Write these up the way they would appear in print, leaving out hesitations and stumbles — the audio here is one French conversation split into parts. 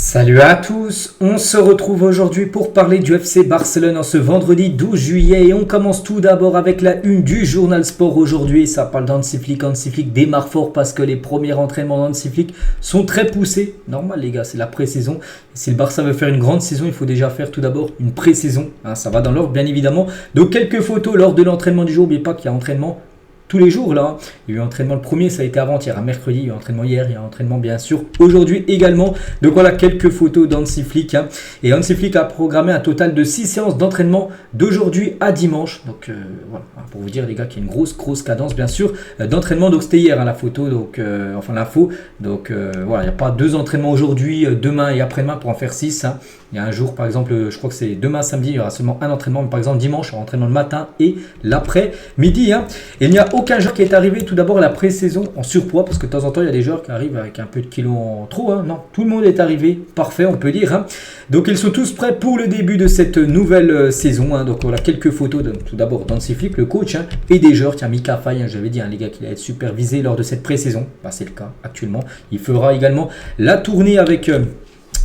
Salut à tous, on se retrouve aujourd'hui pour parler du FC Barcelone en ce vendredi 12 juillet et on commence tout d'abord avec la une du journal Sport aujourd'hui. Ça parle d'Hansi Flick démarre fort parce que les premiers entraînements d'Hansi Flick sont très poussés. Normal les gars, c'est la pré-saison. Si le Barça veut faire une grande saison, il faut déjà faire tout d'abord une pré-saison. Ça va dans l'ordre bien évidemment. Donc quelques photos lors de l'entraînement du jour, n'oubliez pas qu'il y a entraînement tous les jours là. Il y a eu entraînement, le premier ça a été avant-hier, mercredi, il y a eu entraînement hier, il y a entraînement bien sûr aujourd'hui également. Donc voilà quelques photos d'Hansi Flick. Et Hansi Flick a programmé un total de 6 séances d'entraînement d'aujourd'hui à dimanche. Donc voilà, pour vous dire les gars qu'il y a une grosse cadence bien sûr d'entraînement. Donc c'était hier la photo, donc enfin l'info. Donc voilà, il n'y a pas 2 entraînements aujourd'hui, demain et après-demain pour en faire 6. Il y a un jour par exemple, je crois que c'est demain samedi, il y aura seulement un entraînement. Mais par exemple dimanche, un entraînement le matin et l'après-midi. Et il n'y a aucun joueur qui est arrivé tout d'abord à la pré-saison en surpoids, parce que de temps en temps il y a des joueurs qui arrivent avec un peu de kilos en trop. Non, tout le monde est arrivé, parfait on peut dire. Donc ils sont tous prêts pour le début de cette nouvelle saison. Donc voilà quelques photos tout d'abord d'Hansi Flick, le coach, et des joueurs. Tiens, Mika Faye, j'avais dit les gars qu'il allait être supervisé lors de cette pré-saison. C'est le cas actuellement. Il fera également la tournée avec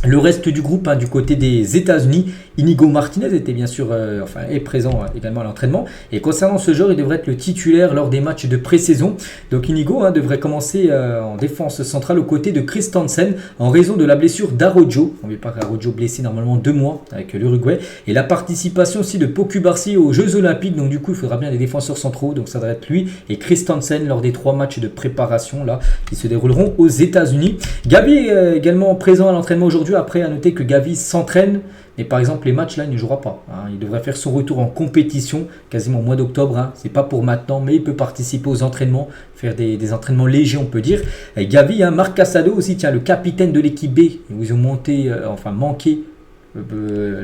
le reste du groupe du côté des États-Unis. Inigo Martinez était bien sûr est présent également à l'entraînement. Et concernant ce joueur, il devrait être le titulaire lors des matchs de pré-saison. Donc Inigo devrait commencer en défense centrale aux côtés de Christensen en raison de la blessure d'Araujo. On ne veut pas qu'Araujo blessé normalement 2 mois avec l'Uruguay. Et la participation aussi de Poku Barsi aux Jeux Olympiques. Donc du coup, il faudra bien des défenseurs centraux. Donc ça devrait être lui et Christensen lors des 3 matchs de préparation là qui se dérouleront aux États-Unis. Gavi est également présent à l'entraînement aujourd'hui. Après, à noter que Gavi s'entraîne. Mais par exemple, les matchs là, il ne jouera pas. Il devrait faire son retour en compétition quasiment au mois d'octobre. C'est pas pour maintenant, mais il peut participer aux entraînements, faire des entraînements légers, on peut dire. Et Gavi, Marc Casado aussi, le capitaine de l'équipe B. Ils ont manqué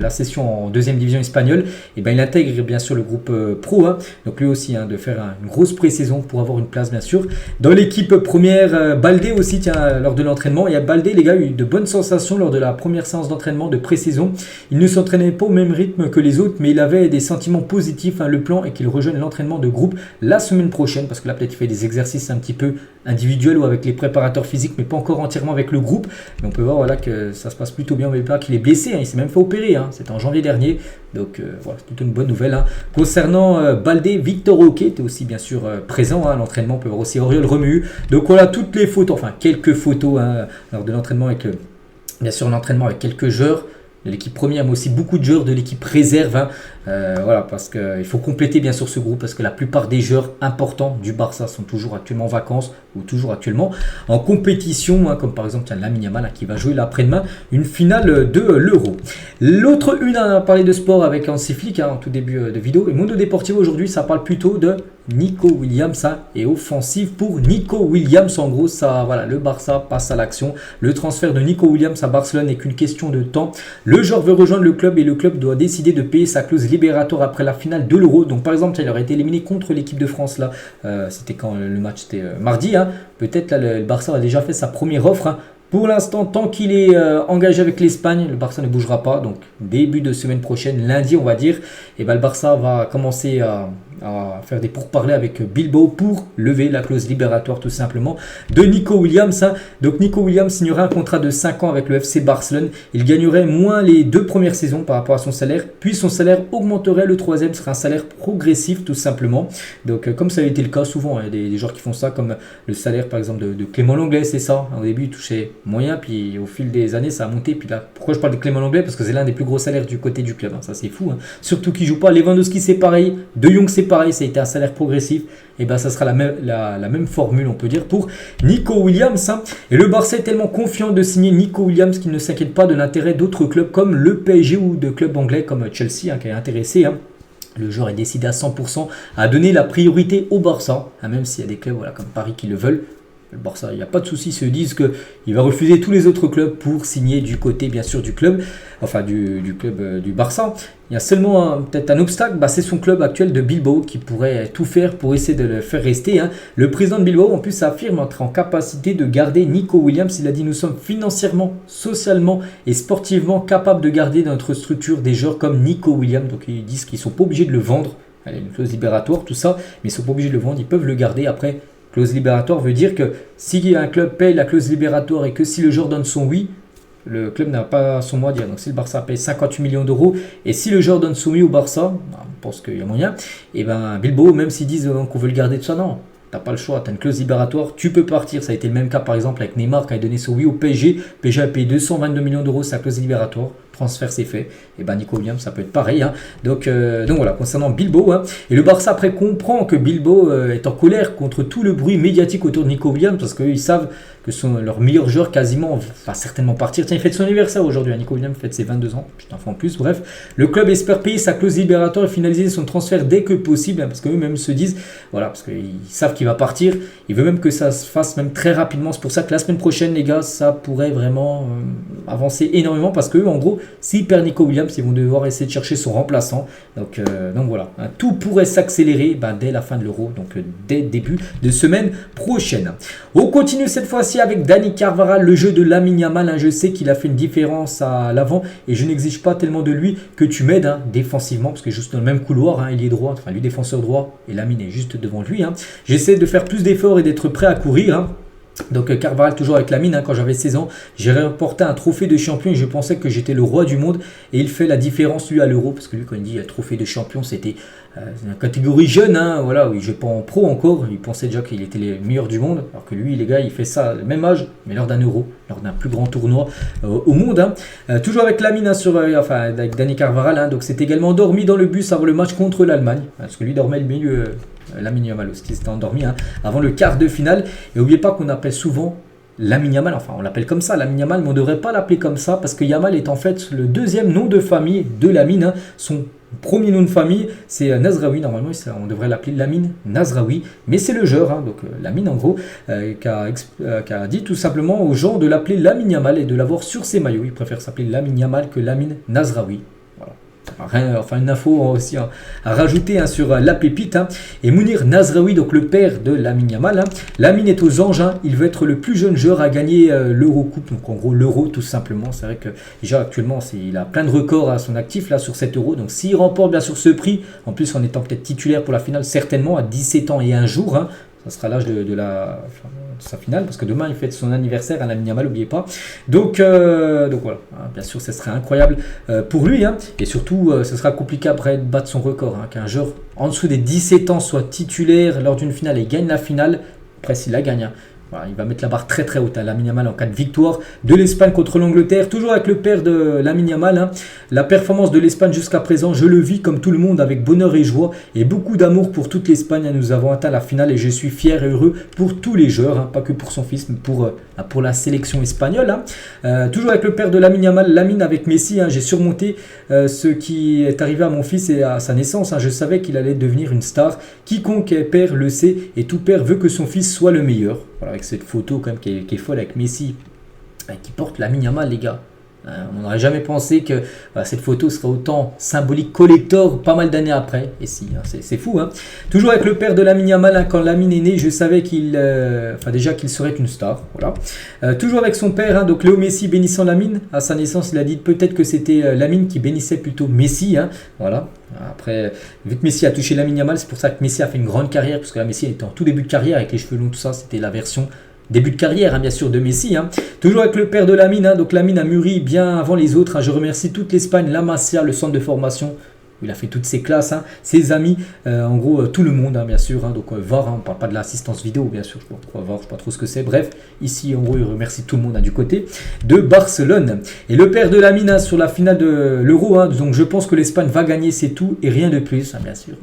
la session en 2e division espagnole. Et il intègre bien sûr le groupe pro. Donc lui aussi, de faire une grosse pré-saison pour avoir une place bien sûr. Dans l'équipe première, Baldé aussi, lors de l'entraînement. Et Baldé, les gars, a eu de bonnes sensations lors de la première séance d'entraînement de pré-saison. Il ne s'entraînait pas au même rythme que les autres, mais il avait des sentiments positifs. Le plan est qu'il rejoigne l'entraînement de groupe la semaine prochaine, parce que là peut-être il fait des exercices un petit peu individuels ou avec les préparateurs physiques, mais pas encore entièrement avec le groupe. Mais on peut voir que ça se passe plutôt bien. Mais pas qu'il est blessé, il s'est même fait opérer, c'était en janvier dernier. Donc voilà, c'est plutôt une bonne nouvelle. Concernant Baldé, Victor Roque était aussi bien sûr présent à l'entraînement. On peut voir aussi Oriol Romeu. Donc voilà toutes les photos, quelques photos lors de l'entraînement avec bien sûr l'entraînement avec quelques joueurs de l'équipe première, mais aussi beaucoup de joueurs de l'équipe réserve. Voilà, parce qu'il faut compléter bien sûr ce groupe, parce que la plupart des joueurs importants du Barça sont toujours actuellement en vacances ou toujours actuellement en compétition, comme par exemple Lamine Yamal qui va jouer l'après-demain une finale de l'Euro. L'autre une, on a parlé de sport avec Hansi Flick en tout début de vidéo, et Mundo Deportivo aujourd'hui ça parle plutôt de Nico Williams et offensive pour Nico Williams. En gros, le Barça passe à l'action. Le transfert de Nico Williams à Barcelone n'est qu'une question de temps. Le joueur veut rejoindre le club et le club doit décider de payer sa clause libératoire après la finale de l'Euro. Donc par exemple, il aurait été éliminé contre l'équipe de France là. C'était quand le match, c'était mardi. Peut-être là le Barça a déjà fait sa première offre. Pour l'instant, tant qu'il est engagé avec l'Espagne, le Barça ne bougera pas. Donc début de semaine prochaine, lundi on va dire, et le Barça va commencer à faire des pourparlers avec Bilbao pour lever la clause libératoire tout simplement de Nico Williams. Donc Nico Williams signerait un contrat de 5 ans avec le FC Barcelone. Il gagnerait moins les 2 premières saisons par rapport à son salaire, puis son salaire augmenterait. Le 3e serait un salaire progressif tout simplement. Donc comme ça a été le cas souvent, il y a des joueurs qui font ça, comme le salaire par exemple de Clément Lenglet, c'est ça. Au début il touchait moyen, puis au fil des années ça a monté. Puis là, pourquoi je parle de Clément Lenglet? Parce que c'est l'un des plus gros salaires du côté du club, ça c'est fou. Surtout qu'il joue pas. Lewandowski c'est pareil, De Jong c'est pareil, ça a été un salaire progressif. Et ça sera la même formule on peut dire pour Nico Williams. Et le Barça est tellement confiant de signer Nico Williams qu'il ne s'inquiète pas de l'intérêt d'autres clubs comme le PSG ou de clubs anglais comme Chelsea qui est intéressé. Le joueur est décidé à 100% à donner la priorité au Barça, même s'il y a des clubs comme Paris qui le veulent. Le Barça, il n'y a pas de souci, se disent qu'il va refuser tous les autres clubs pour signer du côté bien sûr du club, du club du Barça. Il y a seulement peut-être un obstacle, c'est son club actuel de Bilbao qui pourrait tout faire pour essayer de le faire rester. Le président de Bilbao en plus affirme être en capacité de garder Nico Williams. Il a dit: nous sommes financièrement, socialement et sportivement capables de garder dans notre structure des joueurs comme Nico Williams. Donc ils disent qu'ils ne sont pas obligés de le vendre. Il y a une clause libératoire, tout ça, mais ils ne sont pas obligés de le vendre, ils peuvent le garder. Après, clause libératoire veut dire que si un club paye la clause libératoire et que si le joueur donne son oui, le club n'a pas son mot à dire. Donc si le Barça paye 58 millions d'euros et si le joueur donne son oui au Barça, je pense qu'il y a moyen, et ben Bilbao, même s'ils disent qu'on veut le garder, tout ça, non. T'as pas le choix, t'as une clause libératoire, tu peux partir. Ça a été le même cas par exemple avec Neymar qui a donné son oui au PSG. PSG a payé 222 millions d'euros sa clause libératoire. Transfert c'est fait. Et ben Nico Williams ça peut être pareil. Hein. Donc voilà, concernant Bilbao. Hein. Et le Barça après comprend que Bilbao est en colère contre tout le bruit médiatique autour de Nico Williams parce qu'ils savent que leur meilleur joueur quasiment va certainement partir. Tiens, il fête son anniversaire aujourd'hui. Hein. Nico Williams fête ses 22 ans. Putain, en plus. Bref, le club espère payer sa clause libératoire et finaliser son transfert dès que possible. Hein, parce qu'eux-mêmes se disent, voilà, parce qu'ils savent qu'il va partir. Il veut même que ça se fasse même très rapidement. C'est pour ça que la semaine prochaine, les gars, ça pourrait vraiment avancer énormément parce que en gros, s'ils perdent Nico Williams, ils vont devoir essayer de chercher son remplaçant. Donc voilà, hein, tout pourrait s'accélérer dès la fin de l'Euro, donc dès début de semaine prochaine. On continue cette fois-ci avec Dani Carvajal, le jeu de Lamine Yamal. Hein, je sais qu'il a fait une différence à l'avant et je n'exige pas tellement de lui que tu m'aides défensivement parce que juste dans le même couloir, hein, il est droit, enfin lui défenseur droit et Lamine est juste devant lui. Hein. J'essaie de faire plus d'efforts et d'être prêt à courir. Hein. Donc Carvajal toujours avec Lamine, hein, quand j'avais 16 ans, j'ai remporté un trophée de champion et je pensais que j'étais le roi du monde et il fait la différence lui à l'Euro parce que lui quand il dit trophée de champion c'était une catégorie jeune, hein, voilà, où il joue pas en pro encore, il pensait déjà qu'il était le meilleur du monde alors que lui les gars il fait ça le même âge mais lors d'un Euro, lors d'un plus grand tournoi au monde. Hein. Toujours avec Lamine, hein, avec Dani Carvajal, hein, donc c'est également endormi dans le bus avant le match contre l'Allemagne parce que lui dormait le milieu. Lamine Yamal qui s'était endormi avant le quart de finale. Et n'oubliez pas qu'on appelle souvent Lamine Yamal, enfin on l'appelle comme ça Lamine Yamal, mais on ne devrait pas l'appeler comme ça parce que Yamal est en fait le deuxième nom de famille de Lamine. Hein. Son premier nom de famille c'est Nazraoui, normalement on devrait l'appeler Lamine Nazraoui, mais c'est le joueur, hein, donc Lamine en gros, qui a dit tout simplement aux gens de l'appeler Lamine Yamal et de l'avoir sur ses maillots. Il préfère s'appeler Lamine Yamal que Lamine Nazraoui. Enfin une info aussi à rajouter sur la pépite. Hein. Et Mounir Nazraoui, donc le père de Lamine Yamal. Hein. Lamine est aux anges, hein. Il veut être le plus jeune joueur à gagner l'Eurocoupe, donc en gros l'Euro tout simplement. C'est vrai que déjà actuellement il a plein de records à son actif là sur cet Euro. Donc s'il remporte bien sûr ce prix, en plus en étant peut-être titulaire pour la finale, certainement à 17 ans et un jour. Hein. Ça sera l'âge de sa finale, parce que demain il fête son anniversaire à Lamine Yamal, n'oubliez pas. Donc voilà, hein, bien sûr, ce serait incroyable pour lui, hein, et surtout, ce sera compliqué après de battre son record, hein, qu'un joueur en dessous des 17 ans soit titulaire lors d'une finale et gagne la finale. Après, s'il la gagne, hein, voilà, il va mettre la barre très très haute, hein, Lamine Yamal en cas de victoire de l'Espagne contre l'Angleterre, toujours avec le père de Lamine Yamal. Hein. La performance de l'Espagne jusqu'à présent, je le vis comme tout le monde avec bonheur et joie et beaucoup d'amour pour toute l'Espagne. Hein. Nous avons atteint la finale et je suis fier et heureux pour tous les joueurs, hein, pas que pour son fils, mais pour la sélection espagnole. Hein. Toujours avec le père de Lamine Yamal, Lamine avec Messi, hein, j'ai surmonté ce qui est arrivé à mon fils et à sa naissance. Hein. Je savais qu'il allait devenir une star. Quiconque est père le sait et tout père veut que son fils soit le meilleur. Voilà, avec cette photo quand même qui est folle avec Messi qui porte Lamine Yamal, les gars. On n'aurait jamais pensé que cette photo serait autant symbolique collector pas mal d'années après. Et si, hein, c'est fou. Hein. Toujours avec le père de Lamine Yamal, hein, quand Lamine est né, je savais déjà qu'il serait une star. Voilà. Toujours avec son père, hein, donc Léo Messi bénissant Lamine. À sa naissance, il a dit peut-être que c'était Lamine qui bénissait plutôt Messi. Hein. Voilà. Après, vu que Messi a touché Lamine Yamal, c'est pour ça que Messi a fait une grande carrière, parce que là, Messi était en tout début de carrière avec les cheveux longs, tout ça, c'était la version début de carrière, hein, bien sûr, de Messi. Hein. Toujours avec le père de Lamine, hein, donc Lamine a mûri bien avant les autres. Hein. Je remercie toute l'Espagne, la Masia, le centre de formation. Il a fait toutes ses classes, hein, ses amis, en gros tout le monde, hein, bien sûr. Hein, donc VAR, hein, on ne parle pas de l'assistance vidéo, bien sûr. Je ne sais pas pourquoi VAR, je ne sais pas trop ce que c'est. Bref, ici, en gros, il remercie tout le monde, hein, du côté de Barcelone. Et le père de Lamine, hein, sur la finale de l'Euro, hein, donc je pense que l'Espagne va gagner, c'est tout, et rien de plus, hein, bien sûr.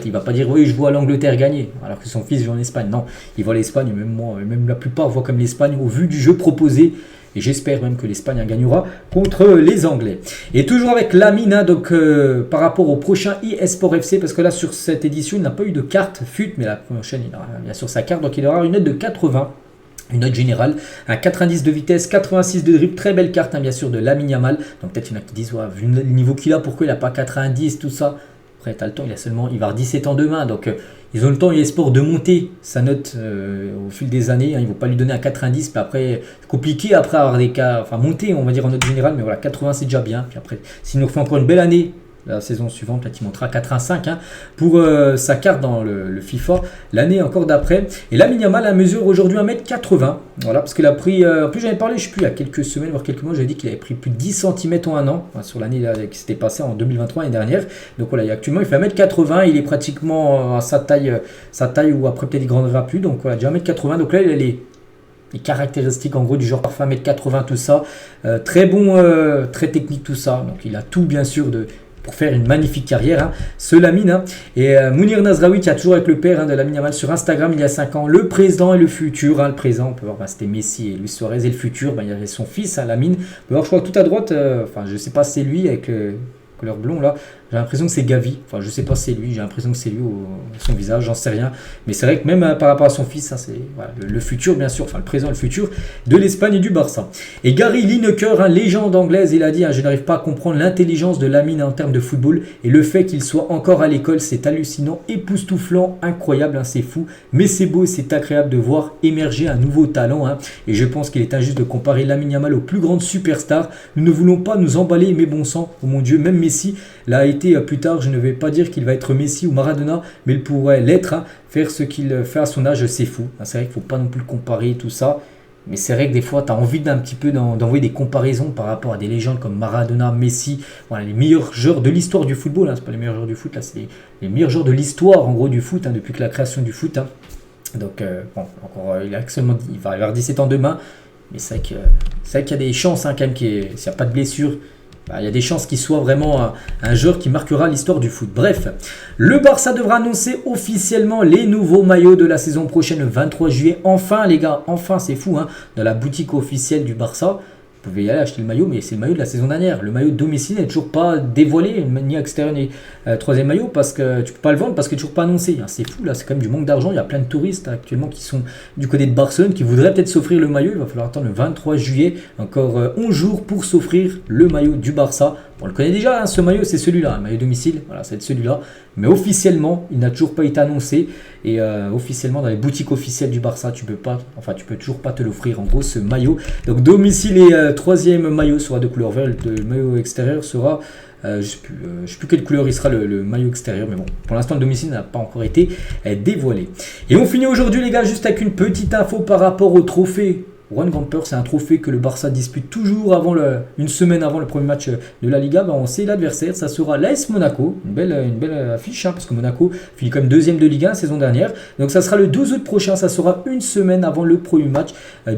Il va pas dire oui je vois l'Angleterre gagner alors que son fils joue en Espagne. Non, il voit l'Espagne, même moi, même la plupart voient comme l'Espagne au vu du jeu proposé. Et j'espère même que l'Espagne gagnera contre les Anglais. Et toujours avec Lamine, hein, donc par rapport au prochain eSport FC, parce que là sur cette édition il n'a pas eu de carte FUT, mais la prochaine il aura bien sûr sa carte, donc il aura une note de 80. Une note générale, un 90 de vitesse, 86 de dribble, très belle carte, hein, bien sûr, de Lamine Yamal. Donc peut-être il y en a qui disent, ouais, vu le niveau qu'il a, pourquoi il n'a pas 90, tout ça. Après, tu as le temps, il va avoir 17 ans demain, donc ils ont le temps, eSport, de monter sa note au fil des années. Hein, ils ne vont pas lui donner un 90, puis après, c'est compliqué après avoir des cas, enfin monter, on va dire en note générale, mais voilà, 80 c'est déjà bien. Puis après, s'il nous fait encore une belle année, La saison suivante, peut-être il montera 85 hein, pour sa carte dans le FIFA l'année encore d'après. Et Lamine Yamal a mesure aujourd'hui 1m80. Voilà, parce qu'il a pris, en plus j'en ai parlé, je sais plus, il y a quelques semaines, voire quelques mois, j'avais dit qu'il avait pris plus de 10 cm en un an, sur l'année qui s'était passée en 2023, l'année dernière. Donc voilà, actuellement il fait 1m80, il est pratiquement à sa taille ou après peut-être il grandira plus. Donc voilà, déjà 1m80, donc là il a les caractéristiques en gros du joueur parfait, 1m80, tout ça. Très bon, très technique, tout ça. Donc il a tout bien sûr pour faire une magnifique carrière, hein, ce Lamine. Hein. Et Mounir Nasraoui qui a toujours avec le père de Lamine Yamal sur Instagram il y a 5 ans, le présent et le futur. Hein, le présent, on peut voir, c'était Messi et Luis Suarez, et le futur, il y avait son fils, hein, Lamine. On peut voir, je crois, tout à droite, enfin je sais pas si c'est lui avec couleur blond là, j'ai l'impression que c'est Gavi, enfin je sais pas si c'est lui, j'ai l'impression que c'est lui son visage, j'en sais rien, mais c'est vrai que même par rapport à son fils, ça c'est voilà, le futur bien sûr, enfin le présent et le futur de l'Espagne et du Barça. Et Gary Lineker, hein, légende anglaise, il a dit, hein, je n'arrive pas à comprendre l'intelligence de Lamine en termes de football et le fait qu'il soit encore à l'école, c'est hallucinant, époustouflant, incroyable, hein, c'est fou, mais c'est beau et c'est agréable de voir émerger un nouveau talent, hein, et je pense qu'il est injuste de comparer Lamine Yamal aux plus grandes superstars. Nous ne voulons pas nous emballer, mais bon sang, oh mon Dieu, même Messi l'a été plus tard. Je ne vais pas dire qu'il va être Messi ou Maradona, mais il pourrait l'être, hein. Faire ce qu'il fait à son âge, c'est fou, hein. C'est vrai qu'il ne faut pas non plus le comparer, tout ça, mais c'est vrai que des fois tu as envie d'un petit peu d'envoyer des comparaisons par rapport à des légendes comme Maradona, Messi, voilà, les meilleurs joueurs de l'histoire du football, hein. C'est pas les meilleurs joueurs du foot, là c'est les meilleurs joueurs de l'histoire en gros du foot, hein, depuis que la création du foot, hein. Donc bon, encore il va avoir 17 ans demain, mais c'est vrai qu'il y a des chances, hein, quand même, s'il n'y a pas de blessure, il y a des chances qu'il soit vraiment un joueur qui marquera l'histoire du foot. Bref, le Barça devra annoncer officiellement les nouveaux maillots de la saison prochaine le 23 juillet. Enfin les gars, enfin, c'est fou, hein, dans la boutique officielle du Barça. Vous pouvez y aller acheter le maillot, mais c'est le maillot de la saison dernière. Le maillot de domicile n'est toujours pas dévoilé, ni extérieur ni troisième maillot, parce que tu peux pas le vendre parce qu'il n'est toujours pas annoncé. C'est fou là, c'est quand même du manque d'argent. Il y a plein de touristes actuellement qui sont du côté de Barcelone qui voudraient peut-être s'offrir le maillot. Il va falloir attendre le 23 juillet, encore 11 jours pour s'offrir le maillot du Barça. On le connaît déjà, hein, ce maillot, c'est celui-là, un maillot domicile, voilà, c'est celui-là. Mais officiellement, il n'a toujours pas été annoncé. Et officiellement, dans les boutiques officielles du Barça, tu peux toujours pas te l'offrir. En gros, ce maillot. Donc domicile et troisième maillot sera de couleur vert. Le maillot extérieur sera, je sais plus quelle couleur il sera le maillot extérieur. Mais bon, pour l'instant, le domicile n'a pas encore été dévoilé. Et on finit aujourd'hui, les gars, juste avec une petite info par rapport au trophée Juan Gamper. C'est un trophée que le Barça dispute toujours une semaine avant le premier match de la Liga. On sait l'adversaire, ça sera l'AS Monaco. Une belle affiche, hein, parce que Monaco finit comme deuxième de Ligue 1 saison dernière. Donc ça sera le 12 août prochain, ça sera une semaine avant le premier match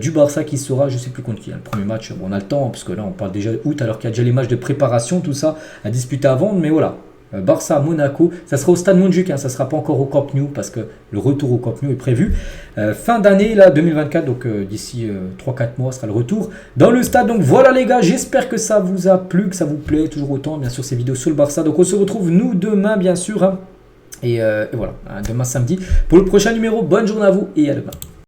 du Barça qui sera, je sais plus contre qui, hein, le premier match. Bon, on a le temps, hein, parce que là on parle déjà août alors qu'il y a déjà les matchs de préparation, tout ça à disputer avant, mais voilà. Barça, Monaco, ça sera au Stade Montjuïc, hein, ça ne sera pas encore au Camp Nou parce que le retour au Camp Nou est prévu fin d'année là 2024, donc d'ici 3-4 mois sera le retour dans le stade. Donc voilà les gars, j'espère que ça vous a plu, que ça vous plaît toujours autant, bien sûr ces vidéos sur le Barça. Donc on se retrouve nous demain bien sûr, hein, et voilà, hein, demain samedi pour le prochain numéro. Bonne journée à vous et à demain.